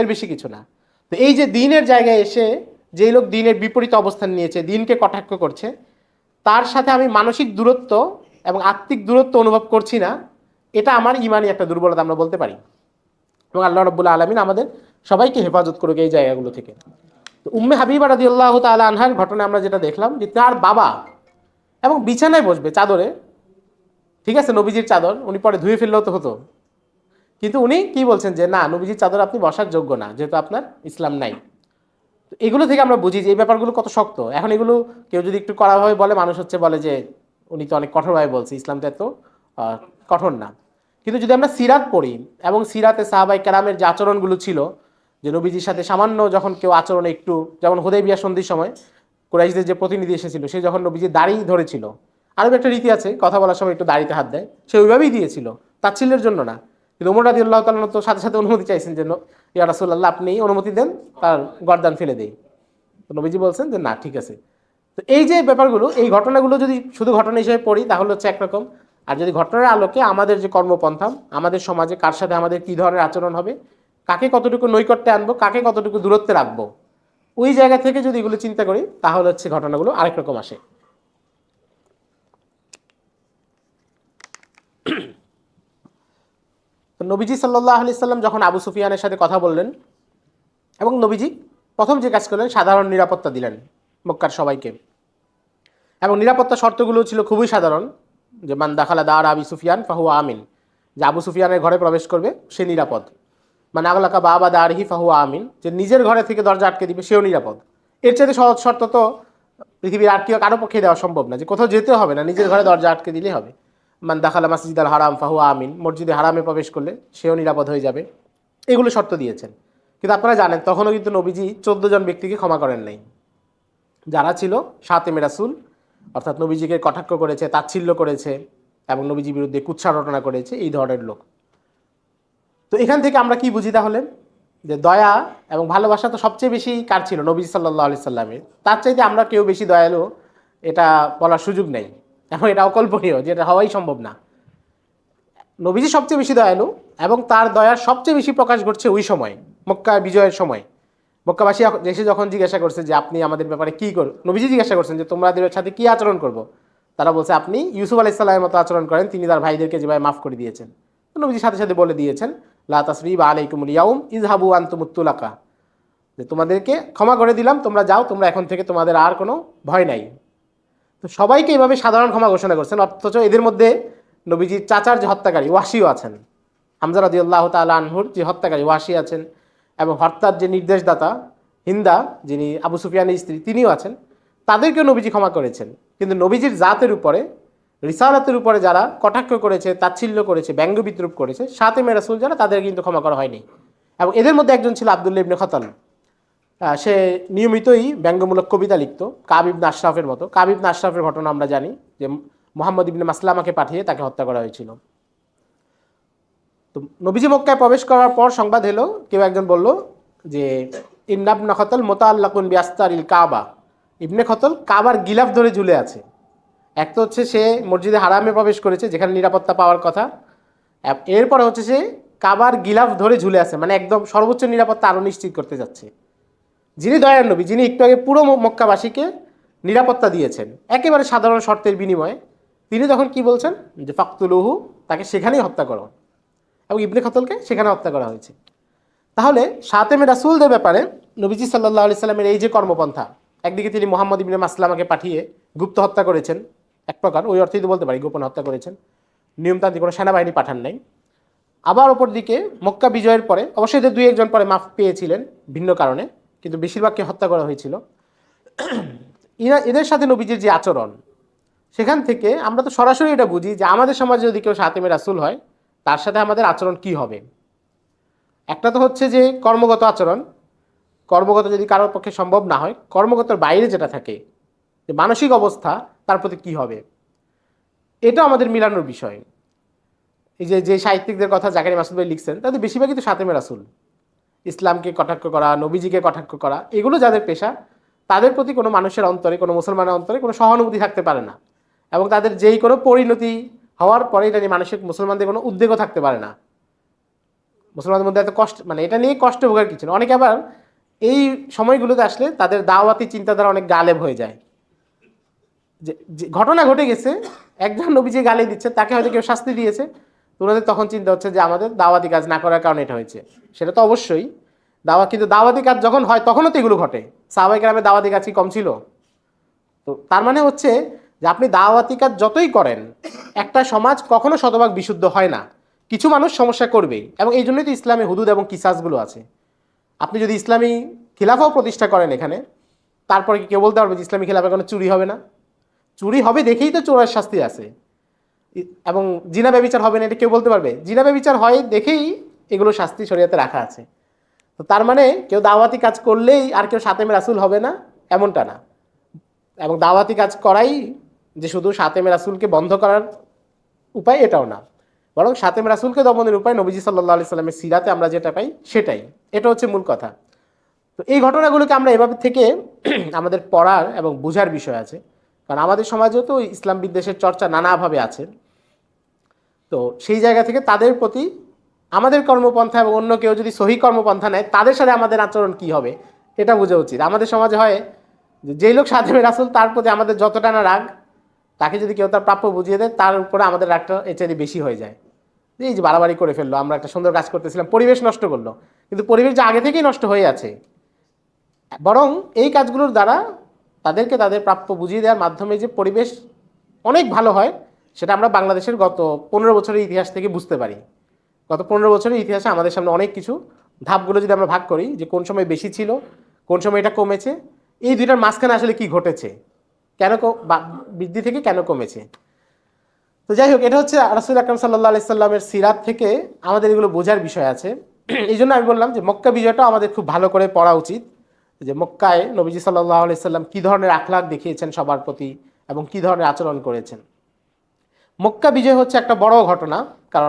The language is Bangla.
এর বেশি কিছু না। তো এই যে দ্বীনের জায়গায় এসে যেই লোক দ্বীনের বিপরীত অবস্থান নিয়েছে, দ্বীনকে কটাক্ষ করছে, তার সাথে আমি মানসিক দূরত্ব এবং আত্মিক দূরত্ব অনুভব করছি না, এটা আমার ইমানি একটা দুর্বলতা আমরা বলতে পারি। এবং আল্লাহ রাব্বুল আলামিন আমাদের সবাইকে হেফাজত করুক এই জায়গাগুলো থেকে। তো উম্মে হাবিবা রাদিয়াল্লাহু তাআলা আনহার ঘটনা আমরা যেটা দেখলাম, যে তার বাবা এবং বিছানায় বসবে চাদরে, ঠিক আছে, নবীজির চাদর, উনি পরে ধুয়ে ফেললেও তো হতো, কিন্তু উনি কি বলছেন যে না, নবীজির চাদর আপনি বসার যোগ্য না, যেহেতু আপনার ইসলাম নাই। তো এগুলো থেকে আমরা বুঝি যে এই ব্যাপারগুলো কত শক্ত। এখন এগুলো কেউ যদি একটু কড়াভাবে বলে, মানুষ হচ্ছে বলে যে উনি তো অনেক কঠোরভাবে বলছে, ইসলাম তো এত কঠোর না। কিন্তু যদি আমরা সিরাত পড়ি এবং সিরাতে সাহাবায়ে কেরামের যে আচরণগুলো ছিল, যে নবীজির সাথে সামান্য যখন কেউ আচরণে একটু, যেমন হুদাইবিয়া সন্ধির সময় কুরাইশদের যে প্রতিনিধি এসেছিল, সে যখন নবীজির দাড়ি ধরেছিল, আরও একটা রীতি আছে কথা বলার সময় একটু দাড়িতে হাত দেয়, সে ওইভাবেই দিয়েছিল, তাচ্ছিল্যের জন্য না। কিন্তু ওমর রাদিয়াল্লাহু তাআলা তো সাথে সাথে অনুমতি চাইছেন যে ইয়া রাসূলুল্লাহ আপনি অনুমতি দেন, তার গর্দান ফেলে দেই। তো নবীজি বলছেন যে না, ঠিক আছে। তো এই যে ব্যাপারগুলো, এই ঘটনাগুলো যদি শুধু ঘটনা হিসেবে পড়ি তাহলে হচ্ছে একরকম, আর যদি ঘটনার আলোকে আমাদের যে কর্মপন্থা, আমাদের সমাজে কার সাথে আমাদের কী ধরনের আচরণ হবে, কাকে কতটুকু নৈকট্যে আনবো, কাকে কতটুকু দূরত্বে রাখবো, ওই জায়গা থেকে যদি এগুলো চিন্তা করি তাহলে হচ্ছে ঘটনাগুলো আরেক রকম আসে। তো নবীজি সাল্লাল্লাহু আলাইহি সাল্লাম যখন আবু সুফিয়ানের সাথে কথা বললেন, এবং নবীজি প্রথম যে কাজ করলেন সাধারণ নিরাপত্তা দিলেন মক্কার সবাইকে, এবং নিরাপত্তা শর্তগুলো ছিল খুবই সাধারণ, যে মান দাখালা দার আবি সুফিয়ান ফাহুয়া আমিন, যে আবু সুফিয়ানের ঘরে প্রবেশ করবে সে নিরাপদ। মানে আগলাকা বাবা দারহি ফাহুয়া আমিন, যে নিজের ঘরে থেকে দরজা আটকে দিবে সেও নিরাপদ। এর চাইতে সহজ শর্ত তো পৃথিবীর আর কেউ কারো পক্ষে দেওয়া সম্ভব না, যে কোথাও যেতে হবে না, নিজের ঘরে দরজা আটকে দিলেই হবে। মান দাখালা মাসজিদ আল হারাম ফাহুয়া আমিন, মসজিদে হারামে প্রবেশ করলে সেও নিরাপদ হয়ে যাবে। এগুলো শর্ত দিয়েছেন। কিন্তু আপনারা জানেন তখনও কিন্তু নবীজি 14 জন ব্যক্তিকে ক্ষমা করেন নাই, যারা ছিল শাতেমে রাসূল, অর্থাৎ নবীজিকে কটাক্ষ করেছে, তাচ্ছিল্য করেছে এবং নবীজির বিরুদ্ধে কুৎসা রটনা করেছে, এই ধরনের লোক। তো এখান থেকে আমরা কি বুঝি তাহলে, যে দয়া এবং ভালোবাসা তো সবচেয়ে বেশি কার ছিল, নবী সাল্লাল্লাহু আলাইহি সাল্লামের। তার চাইতে আমরা কেউ বেশি দয়ালু এটা বলার সুযোগ নেই, এবং এটা অকল্পনীয়, যে এটা হওয়াই সম্ভব না। নবীজি সবচেয়ে বেশি দয়ালু, এবং তার দয়ার সবচেয়ে বেশি প্রকাশ ঘটছে ওই সময়, মক্কা বিজয়ের সময়। মক্কাবাসী এসে যখন জিজ্ঞাসা করছে যে আপনি আমাদের ব্যাপারে কী নবীজি জিজ্ঞাসা করছেন যে তোমাদের সাথে কী আচরণ করব, তারা বলছে আপনি ইউসুফ আলাইহিস সালামের মতো আচরণ করেন, তিনি তার ভাইদেরকে যেভাবে মাফ করে দিয়েছেন। তো নবীজি সাথে সাথে বলে দিয়েছেন লা তাসরিবা আলাইকুমুল ইয়াউম ইযহাবু আনতুমুত তুলাকা, যে তোমাদেরকে ক্ষমা করে দিলাম, তোমরা যাও, তোমরা এখন থেকে তোমাদের আর কোনো ভয় নাই। তো সবাইকে এইভাবে সাধারণ ক্ষমা ঘোষণা করছেন, অথচ এদের মধ্যে নবীজির চাচার যে হত্যাকারী ওয়াসিও আছেন, হামজা রাদিয়াল্লাহু তাআলা আনহুর যে হত্যাকারী ওয়াসি আছেন, এবং হত্যার যে নির্দেশদাতা হিন্দা, যিনি আবু সুফিয়ানের স্ত্রী, তিনিও আছেন। তাদেরকেও নবীজি ক্ষমা করেছেন। কিন্তু নবীজির জাতের উপরে, রিসালাতের উপরে যারা কটাক্ষ করেছে, তাচ্ছিল্য করেছে, ব্যঙ্গ বিদ্রুপ করেছে, শাতেমে রাসূল যারা, তাদের কিন্তু ক্ষমা করা হয়নি। এবং এদের মধ্যে একজন ছিল আব্দুল্লাহ ইবনে খতাল। সে নিয়মিতই ব্যঙ্গমূলক কবিতা লিখত, কাব ইবনে আশরাফের মতো। কাব ইবনে আশরাফের ঘটনা আমরা জানি, যে মুহাম্মদ ইবনে মাসলামাকে পাঠিয়ে তাকে হত্যা করা হয়েছিল। তো নবীজি মক্কায় প্রবেশ করার পর সংবাদ এলো, কেউ একজন বলল যে ইবনে খতাল মুতাআল্লাকুন বিআস্তারিল কাবা, ইবনে খতাল কাবার গিলাফ ধরে ঝুলে আছে। এক তো হচ্ছে সে মসজিদে হারামে প্রবেশ করেছে, যেখানে নিরাপত্তা পাওয়ার কথা, এরপরে হচ্ছে সে কাবার গিলাফ ধরে ঝুলে আছে, মানে একদম সর্বোচ্চ নিরাপত্তা আরও নিশ্চিত করতে যাচ্ছে। যিনি দয়ার নবী, যিনি একটু আগে পুরো মক্কাবাসীকে নিরাপত্তা দিয়েছেন একেবারে সাধারণ শর্তের বিনিময়ে, তিনি তখন কি বলছেন যে ফাকতুলুহু, তাকে সেখানেই হত্যা করো। এবং ইবনে খতলকে সেখানে হত্যা করা হয়েছে। তাহলে শাতেমে রাসূলদের ব্যাপারে নবীজি সাল্লাল্লাহু আলাইহি সাল্লামের এই যে কর্মপন্থা, একদিকে তিনি মুহাম্মদ ইবনে মাসলামাকে পাঠিয়ে গুপ্ত হত্যা করেছেন, এক প্রকার ওই অর্থেই তো বলতে পারি গোপন হত্যা করেছেন, নিয়মতান্ত্রিক কোনো সেনাবাহিনী পাঠান নাই। আবার অপর দিকে মক্কা বিজয়ের পরে অবশ্যই এদের দুই একজন পরে মাফ পেয়েছিলেন ভিন্ন কারণে, কিন্তু বেশিরভাগকে হত্যা করা হয়েছিল। এদের সাথে নবীজির যে আচরণ, সেখান থেকে আমরা তো সরাসরি এটা বুঝি যে আমাদের সমাজে যদি কেউ শাতেমে রাসূল হয়, তার সাথে আমাদের আচরণ কি হবে। একটা তো হচ্ছে যে কর্মগত আচরণ, কর্মগত যদি কারোর পক্ষে সম্ভব না হয়, কর্মগতর বাইরে যেটা থাকে, যে মানসিক অবস্থা, তার প্রতি কী হবে, এটা আমাদের মিলানোর বিষয়। এই যে সাহিত্যিকদের কথা জাকারিয়া মাসুদ ভাই লিখছেন, তাদের বেশিরভাগই তো শাতেমে রাসূল, ইসলামকে কটাক্ষ করা, নবীজিকে কটাক্ষ করা, এগুলো যাদের পেশা, তাদের প্রতি কোনো মানুষের অন্তরে, কোনো মুসলমানের অন্তরে কোনো সহানুভূতি থাকতে পারে না, এবং তাদের যেই কোনো পরিণতি হওয়ার পরে এটা নিয়ে মানসিক মুসলমানদের কোনো উদ্বেগও থাকতে পারে না। মুসলমানদের মধ্যে এত কষ্ট, মানে এটা নিয়ে কষ্ট ভোগার কিছু না। অনেকে আবার এই সময়গুলোতে আসলে তাদের দাওয়াতি চিন্তাধারা অনেক গালেব হয়ে যায়, যে যে ঘটনা ঘটে গেছে, একজন নবী যে গালি দিচ্ছে তাকে হয়তো কেউ শাস্তি দিয়েছে, তো ওনাদের তখন চিন্তা হচ্ছে যে আমাদের দাওয়াতি কাজ না করার কারণে এটা হয়েছে। সেটা তো অবশ্যই কিন্তু দাওয়াতি কাজ যখন হয় তখনও তো এগুলো ঘটে। সাহাবায়ে কেরামের দাওয়াতি কাজ কি কম ছিল? তো তার মানে হচ্ছে যে আপনি দাওয়াতি কাজ যতই করেন, একটা সমাজ কখনো শতভাগ বিশুদ্ধ হয় না, কিছু মানুষ সমস্যা করবেই। এবং এই জন্যই তো ইসলামে হুদুদ এবং কিসাসগুলো আছে। আপনি যদি ইসলামী খিলাফাও প্রতিষ্ঠা করেন এখানে, তারপরে কি কেউ বলতে পারবে যে ইসলামী খিলাফে কোনো চুরি হবে না? চুরি হবে দেখেই তো চোরের শাস্তি আছে। এবং জিনা ব্যভিচার হবে না এটা কেউ বলতে পারবে? জিনা ব্যভিচার হয় দেখেই এগুলো শাস্তি শরীয়তে রাখা আছে। তো তার মানে কেউ দাওয়াতি কাজ করলেই আর কেউ শাতেমে রাসূল হবে না, এমনটা না। এবং দাওয়াতি কাজ করাই যে শুধু শাতেমে রাসূলকে বন্ধ করার উপায়, এটাও না, বরং শাতেমে রাসূলকে দমনের উপায় নবীজি সাল্লাল্লাহু আলাইহি সাল্লামের সিরাতে আমরা যেটা পাই সেটাই। এটা হচ্ছে মূল কথা। তো এই ঘটনাগুলোকে আমরা এভাবে থেকে আমাদের পড়ার এবং বোঝার বিষয় আছে, কারণ আমাদের সমাজেও তো ইসলাম বিদ্বেষের চর্চা নানাভাবে আছে। তো সেই জায়গা থেকে তাদের প্রতি আমাদের কর্মপন্থা এবং অন্য কেউ যদি সহি কর্মপন্থা নেয় তাদের সাথে আমাদের আচরণ কি হবে এটা বোঝা উচিত। আমাদের সমাজে হয় যে যেই লোক শাতেমে রাসূল তার প্রতি আমাদের যতটা না রাগ, তাকে যদি কেউ তার প্রাপ্য বুঝিয়ে দেয় তার উপরে আমাদের রাগটা এর চাইতে বেশি হয়ে যায়। এই যে বাড়াবাড়ি করে ফেললো, আমরা একটা সুন্দর কাজ করতেছিলাম, পরিবেশ নষ্ট করলো, কিন্তু পরিবেশ যে আগে থেকেই নষ্ট হয়ে আছে। বরং এই কাজগুলোর দ্বারা তাদেরকে তাদের প্রাপ্য বুঝিয়ে দেওয়ার মাধ্যমে যে পরিবেশ অনেক ভালো হয়, সেটা আমরা বাংলাদেশের গত 15 বছরের ইতিহাস থেকে বুঝতে পারি। গত 15 বছরের ইতিহাসে আমাদের সামনে অনেক কিছু ধাপগুলো যদি আমরা ভাগ করি, যে কোন সময় বেশি ছিল, কোন সময় এটা কমেছে, এই দুইটার মাঝখানে আসলে কি ঘটেছে, কেন বৃদ্ধি থেকে কেন কমেছে। তো যাই হোক, এটা হচ্ছে রাসূল আকরাম সাল্লাল্লাহু আলাইহি সাল্লামের সিরাত থেকে আমাদের এগুলো বোঝার বিষয় আছে। এই জন্য আমি বললাম যে মক্কা বিজয়টাও আমাদের খুব ভালো করে পড়া উচিত, যে মক্কায় নবীজি সাল্লাল্লাহু আলাইহি সাল্লাম কী ধরনের আখলাক দেখিয়েছেন সবার প্রতি এবং কী ধরনের আচরণ করেছেন। মক্কা বিজয় হচ্ছে একটা বড় ঘটনা, কারণ